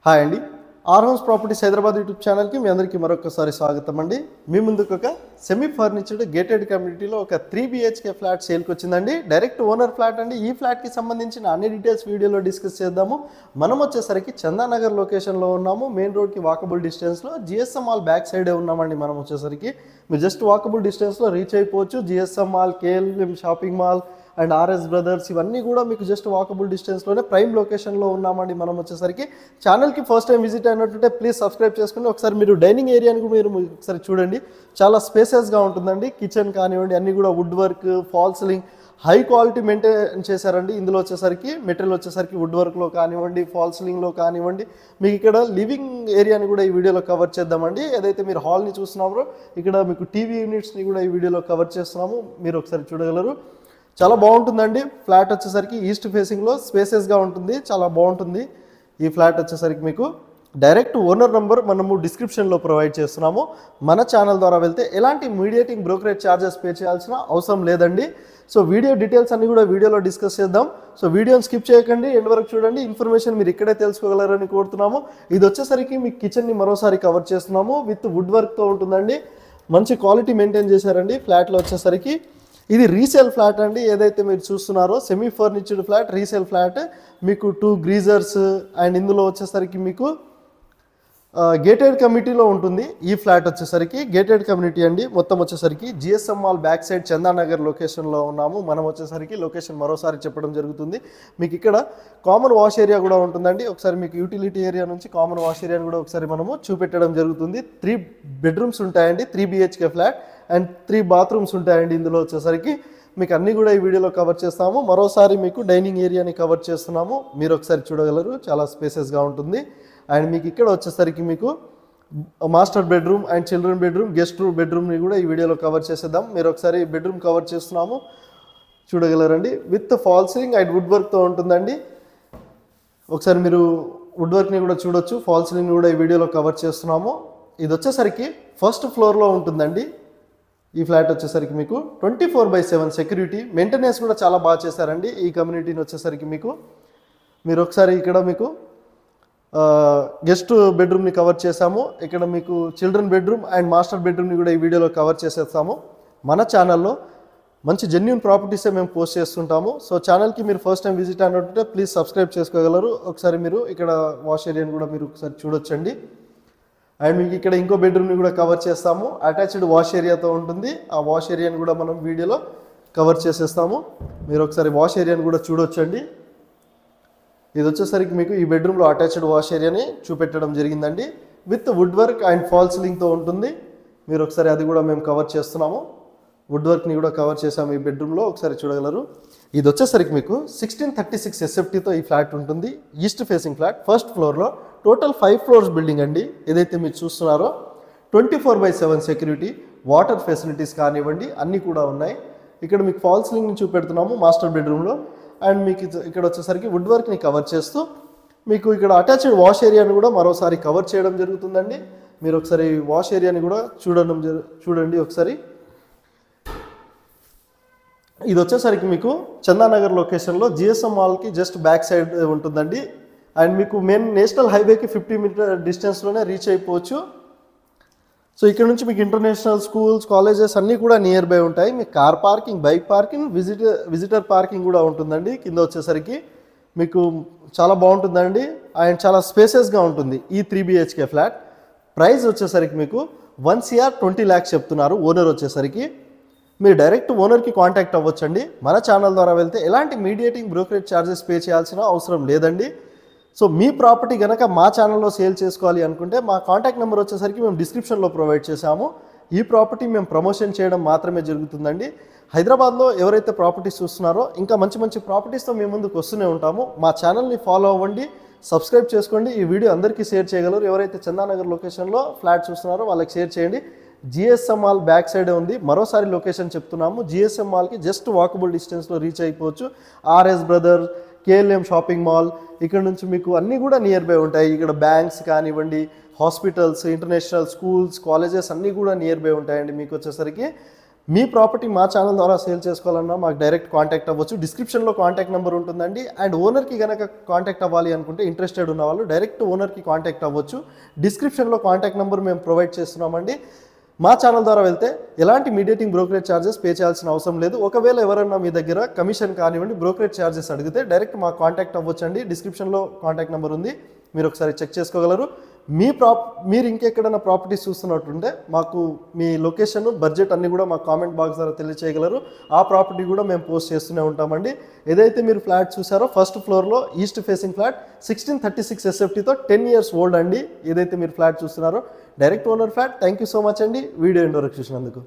Hi అండి. R house properties Hyderabad YouTube ఛానల్కి మీ అందరికీ మరొకసారి స్వాగతం అండి. మీ ముందుకు ఒక సెమీ ఫర్నిచర్డ్ గేటెడ్ కమ్యూనిటీలో ఒక 3 BHK ఫ్లాట్ సేల్కి వచ్చిందండి. డైరెక్ట్ ఓనర్ ఫ్లాట్ అండి. ఈ ఫ్లాట్కి సంబంధించిన అన్ని డీటెయిల్స్ వీడియోలో డిస్కస్ చేద్దాము. మనం వచ్చేసరికి చందానగర్ లొకేషన్లో ఉన్నాము. మెయిన్ రోడ్కి వాకబుల్ డిస్టెన్స్లో జిఎస్ఎం మాల్ బ్యాక్ సైడే ఉన్నామండి. మనం వచ్చేసరికి మీరు జస్ట్ వాకబుల్ డిస్టెన్స్లో రీచ్ అయిపోవచ్చు. GSM mall, KLM shopping mall and RS brothers ఇవన్నీ కూడా మీకు జస్ట్ వాకబుల్ డిస్టెన్స్లోనే ప్రైమ్ లొకేషన్లో ఉన్నామండి. మనం వచ్చేసరికి ఛానల్కి ఫస్ట్ టైం విజిట్ అయినట్టుంటే ప్లీజ్ సబ్స్క్రైబ్ చేసుకుని ఒకసారి మీరు డైనింగ్ ఏరియాని మీరు ఒకసారి చూడండి. చాలా స్పేసెస్గా ఉంటుందండి. కిచెన్ కానివ్వండి అన్నీ కూడా wood work, fall ceiling high quality maintain చేశారండి. ఇందులో వచ్చేసరికి మెటీరియల్ వచ్చేసరికి వుడ్ వర్క్లో కానివ్వండి, ఫాల్ సీలింగ్లో కానివ్వండి. మీకు ఇక్కడ లివింగ్ ఏరియాని కూడా ఈ వీడియోలో కవర్ చేద్దామండి. ఏదైతే మీరు హాల్ని చూస్తున్నారో ఇక్కడ మీకు టీవీ యూనిట్స్ని కూడా ఈ వీడియోలో కవర్ చేస్తున్నాము. మీరు ఒకసారి చూడగలరు. చాలా బాగుంటుందండి. ఫ్లాట్ వచ్చేసరికి ఈస్ట్ ఫేసింగ్లో స్పేసెస్గా ఉంటుంది. చాలా బాగుంటుంది. ఈ ఫ్లాట్ వచ్చేసరికి మీకు డైరెక్ట్ ఓనర్ నెంబర్ మనము డిస్క్రిప్షన్లో ప్రొవైడ్ చేస్తున్నాము. మన ఛానల్ ద్వారా వెళ్తే ఎలాంటి మీడియేటింగ్ బ్రోకరేజ్ ఛార్జెస్ పే చేయాల్సిన అవసరం లేదండి. సో వీడియో డీటెయిల్స్ అన్ని కూడా వీడియోలో డిస్కస్ చేద్దాం. సో వీడియోని స్కిప్ చేయకండి, ఎండ్ వరకు చూడండి. ఇన్ఫర్మేషన్ మీరు ఇక్కడే తెలుసుకోగలరని కోరుతున్నాము. ఇది వచ్చేసరికి మీ కిచెన్ని మరోసారి కవర్ చేస్తున్నాము. విత్ వుడ్ వర్క్తో ఉంటుందండి. మంచి క్వాలిటీ మెయింటైన్ చేశారండి. ఫ్లాట్లో వచ్చేసరికి ఇది రీసేల్ ఫ్లాట్ అండి. ఏదైతే మీరు చూస్తున్నారో సెమీ ఫర్నిచర్డ్ ఫ్లాట్, రీసేల్ ఫ్లాట్. మీకు 2 గ్రీజర్స్ అండ్ ఇందులో వచ్చేసరికి మీకు గేటెడ్ కమ్యూనిటీలో ఉంటుంది. ఈ ఫ్లాట్ వచ్చేసరికి గేటెడ్ కమ్యూనిటీ అండి. మొత్తం వచ్చేసరికి GSM mall back side Chandanagar లొకేషన్లో ఉన్నాము. మనం వచ్చేసరికి లొకేషన్ మరోసారి చెప్పడం జరుగుతుంది. మీకు ఇక్కడ కామన్ వాష్ ఏరియా కూడా ఉంటుందండి. ఒకసారి మీకు యూటిలిటీ ఏరియా నుంచి కామన్ వాష్ ఏరియాని కూడా ఒకసారి మనము చూపెట్టడం జరుగుతుంది. 3 బెడ్రూమ్స్ ఉంటాయండి. 3 BHK ఫ్లాట్ అండ్ 3 బాత్రూమ్స్ ఉంటాయండి. ఇందులో వచ్చేసరికి మీకు అన్నీ కూడా ఈ వీడియోలో కవర్ చేస్తాము. మరోసారి మీకు డైనింగ్ ఏరియాని కవర్ చేస్తున్నాము. మీరు ఒకసారి చూడగలరు. చాలా స్పేసెస్గా ఉంటుంది. అండ్ మీకు ఇక్కడ వచ్చేసరికి మీకు master bedroom and children bedroom, guest room బెడ్రూమ్ని కూడా ఈ వీడియోలో కవర్ చేసేద్దాం. మీరు ఒకసారి బెడ్రూమ్ కవర్ చేస్తున్నాము, చూడగలరండి. With fall ceiling and wood వర్క్తో ఉంటుందండి. ఒకసారి మీరు వుడ్ వర్క్ని కూడా చూడొచ్చు. ఫాల్ సీలింగ్ కూడా ఈ వీడియోలో కవర్ చేస్తున్నాము. ఇది వచ్చేసరికి ఫస్ట్ ఫ్లోర్లో ఉంటుందండి. ఈ ఫ్లాట్ వచ్చేసరికి మీకు 24/7 సెక్యూరిటీ, మెయింటెనెన్స్ కూడా చాలా బాగా చేశారండి. ఈ కమ్యూనిటీని వచ్చేసరికి మీకు మీరు ఒకసారి ఇక్కడ మీకు గెస్ట్ బెడ్రూమ్ని కవర్ చేసాము. ఇక్కడ మీకు చిల్డ్రన్ బెడ్రూమ్ అండ్ మాస్టర్ బెడ్రూమ్ని కూడా ఈ వీడియోలో కవర్ చేసేస్తాము. మన ఛానల్లో మంచి జెన్యూన్ ప్రాపర్టీసే మేము పోస్ట్ చేస్తుంటాము. సో ఛానల్కి మీరు ఫస్ట్ టైం విజిట్ అయినట్టుంటే ప్లీజ్ సబ్స్క్రైబ్ చేసుకోగలరు. ఒకసారి మీరు ఇక్కడ వాష్ ఏరియాని కూడా మీరు ఒకసారి చూడొచ్చండి. అండ్ మీకు ఇక్కడ ఇంకో బెడ్రూమ్ని కూడా కవర్ చేస్తాము. అటాచ్డ్ వాష్ ఏరియాతో ఉంటుంది. ఆ వాష్ ఏరియాని కూడా మనం వీడియోలో కవర్ చేసేస్తాము. మీరు ఒకసారి వాష్ ఏరియాని కూడా చూడొచ్చండి. ఇది వచ్చేసరికి మీకు ఈ బెడ్రూమ్లో అటాచ్డ్ వాష్ ఏరియాని చూపెట్టడం జరిగిందండి. With wood work and fall సీలింగ్తో ఉంటుంది. మీరు ఒకసారి అది కూడా మేము కవర్ చేస్తున్నాము. వుడ్ వర్క్ని కూడా కవర్ చేసాము ఈ బెడ్రూమ్లో. ఒకసారి చూడగలరు. ఇది వచ్చేసరికి మీకు 1636 SFTతో ఈ ఫ్లాట్ ఉంటుంది. ఈస్ట్ ఫేసింగ్ ఫ్లాట్, ఫస్ట్ ఫ్లోర్లో. టోటల్ 5 ఫ్లోర్స్ బిల్డింగ్ అండి. ఏదైతే మీరు చూస్తున్నారో 24/7 సెక్యూరిటీ, వాటర్ ఫెసిలిటీస్ కానివ్వండి అన్నీ కూడా ఉన్నాయి. ఇక్కడ మీకు ఫాల్ సీలింగ్ని చూపెడుతున్నాము మాస్టర్ బెడ్రూమ్లో. అండ్ మీకు ఇక్కడ వచ్చేసరికి వుడ్ వర్క్ని కవర్ చేస్తూ మీకు ఇక్కడ అటాచ్డ్ వాష్ ఏరియాని కూడా మరోసారి కవర్ చేయడం జరుగుతుందండి. మీరు ఒకసారి వాష్ ఏరియాని కూడా చూడండి ఒకసారి. ఇది వచ్చేసరికి మీకు చందానగర్ లొకేషన్లో జిఎస్ఎం మాల్కి జస్ట్ బ్యాక్ సైడ్ ఉంటుందండి. అండ్ మీకు మెయిన్ నేషనల్ హైవేకి 50 మీటర్ డిస్టెన్స్లోనే రీచ్ అయిపోవచ్చు. సో ఇక్కడ నుంచి మీకు ఇంటర్నేషనల్ స్కూల్స్, కాలేజెస్ అన్నీ కూడా నియర్ బై ఉంటాయి. మీకు car parking, bike parking, visitor parking కూడా ఉంటుందండి. కింద వచ్చేసరికి మీకు చాలా బాగుంటుందండి. అండ్ చాలా స్పేసెస్గా ఉంటుంది ఈ 3 BHK ఫ్లాట్. ప్రైస్ వచ్చేసరికి మీకు 1,20 lakhs చెప్తున్నారు ఓనర్ వచ్చేసరికి. మీరు డైరెక్ట్ ఓనర్కి కాంటాక్ట్ అవ్వచ్చండి. మన ఛానల్ ద్వారా వెళ్తే ఎలాంటి మీడియేటింగ్ బ్రోకరేజ్ ఛార్జెస్ పే చేయాల్సిన అవసరం లేదండి. సో మీ ప్రాపర్టీ కనుక మా ఛానల్లో సేల్ చేసుకోవాలి అనుకుంటే మా కాంటాక్ట్ నెంబర్ వచ్చేసరికి మేము డిస్క్రిప్షన్లో ప్రొవైడ్ చేశాము. ఈ ప్రాపర్టీ మేము ప్రమోషన్ చేయడం మాత్రమే జరుగుతుందండి. హైదరాబాద్లో ఎవరైతే ప్రాపర్టీస్ చూస్తున్నారో ఇంకా మంచి మంచి ప్రాపర్టీస్తో మేము ముందుకు వస్తూనే ఉంటాము. మా ఛానల్ని ఫాలో అవ్వండి, సబ్స్క్రైబ్ చేసుకోండి. ఈ వీడియో అందరికీ షేర్ చేయగలరు. ఎవరైతే చందానగర్ లొకేషన్లో ఫ్లాట్ చూస్తున్నారో వాళ్ళకి షేర్ చేయండి. జిఎస్ఎం మాల్ బ్యాక్ సైడే ఉంది. మరోసారి లొకేషన్ చెప్తున్నాము. జిఎస్ఎం మాల్కి జస్ట్ వాకబుల్ డిస్టెన్స్లో రీచ్ అయిపోవచ్చు. RS brother, KLM shopping mall ఇక్కడ నుంచి మీకు అన్నీ కూడా నియర్ బై ఉంటాయి. ఇక్కడ బ్యాంక్స్ కానివ్వండి, హాస్పిటల్స్, ఇంటర్నేషనల్ స్కూల్స్, కాలేజెస్ అన్నీ కూడా నియర్ బై ఉంటాయండి. మీకు వచ్చేసరికి మీ ప్రాపర్టీ మా ఛానల్ ద్వారా సేల్ చేసుకోవాలన్నా మాకు డైరెక్ట్ కాంటాక్ట్ అవ్వచ్చు. డిస్క్రిప్షన్లో కాంటాక్ట్ నెంబర్ ఉంటుందండి. అండ్ ఓనర్కి కనుక కాంటాక్ట్ అవ్వాలి అనుకుంటే ఇంట్రెస్టెడ్ ఉన్న వాళ్ళు డైరెక్ట్ ఓనర్కి కాంటాక్ట్ అవ్వచ్చు. డిస్క్రిప్షన్లో కాంటాక్ట్ నెంబర్ మేము ప్రొవైడ్ చేస్తున్నామండి. మా ఛానల్ ద్వారా వెళ్తే ఎలాంటి మీడియేటింగ్ బ్రోకరేజ్ ఛార్జెస్ పే చేయాల్సిన అవసరం లేదు. ఒకవేళ ఎవరైనా మీ దగ్గర కమిషన్ కానివ్వండి బ్రోకరేజ్ ఛార్జెస్ అడిగితే డైరెక్ట్ మాకు కాంటాక్ట్ అవ్వచ్చండి. డిస్క్రిప్షన్లో కాంటాక్ట్ నెంబర్ ఉంది, మీరు ఒకసారి చెక్ చేసుకోగలరు. మీరు ఇంకెక్కడైనా ప్రాపర్టీస్ చూస్తున్నట్టుంటే మాకు మీ లొకేషన్, బడ్జెట్ అన్ని కూడా మా కామెంట్ బాక్స్ ద్వారా తెలియచేయగలరు. ఆ ప్రాపర్టీ కూడా మేము పోస్ట్ చేస్తూనే ఉంటామండి. ఏదైతే మీరు ఫ్లాట్ చూసారో ఫస్ట్ ఫ్లోర్లో east facing flat 1636 SFTతో 10 years old అండి. ఏదైతే మీరు ఫ్లాట్ చూస్తున్నారో direct owner flat. Thank you so much అండి వీడియో ఇంట్రొడక్షన్ చూసినందుకు.